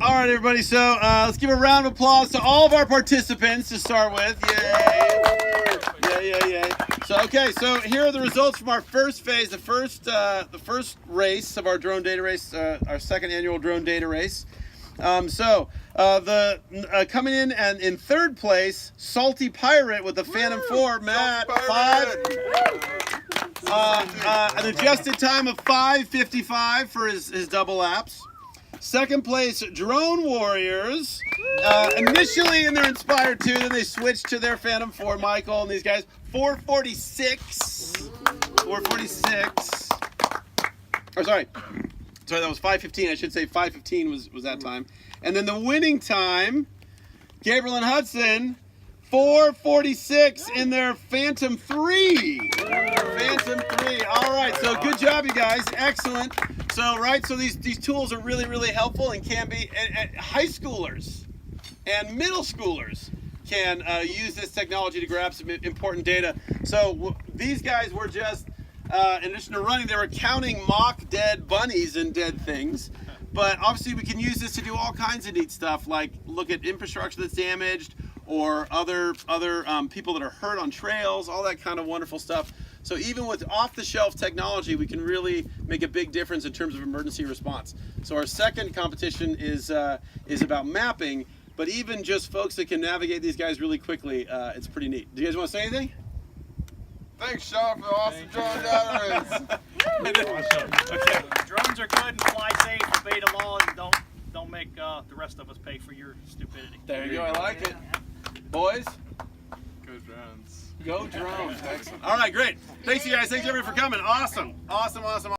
All right, everybody. So let's give a round of applause to all of our participants to start with. Yay! Yay! So so here are the results from our first phase, the first race of our drone data race, our second annual drone data race. Coming in and in third place, Salty Pirate with the Phantom 4, Matt, 5. An adjusted time of 5:55 for his double laps. Second place, Drone Warriors. Initially in their Inspire 2, then they switched to their Phantom 4, Michael and these guys. 4:46. 4:46. Oh, sorry, that was 5:15. I should say 5:15 was that time. And then the winning time, Gabriel and Hudson, 4:46 in their Phantom 3. Phantom 3. All right, so good job, you guys. Excellent. So these tools are really helpful and can be, and high schoolers and middle schoolers can use this technology to grab some important data. So these guys were just, in addition to running, they were counting mock dead bunnies and dead things. But obviously we can use this to do all kinds of neat stuff, like look at infrastructure that's damaged or other people that are hurt on trails, all that kind of wonderful stuff. So even with off-the-shelf technology, we can really make a big difference in terms of emergency response. So our second competition is about mapping, but even just folks that can navigate these guys really quickly, it's pretty neat. Do you guys want to say anything? Thanks, Sean, for the awesome drone data race. Awesome. Okay. Drones are good and fly safe, obey the law, and don't make the rest of us pay for your stupidity. There you go. I like it. Boys? Go drones. Go drones. Excellent. All right, great. Thanks, you guys. Thanks, everybody, for coming. Awesome.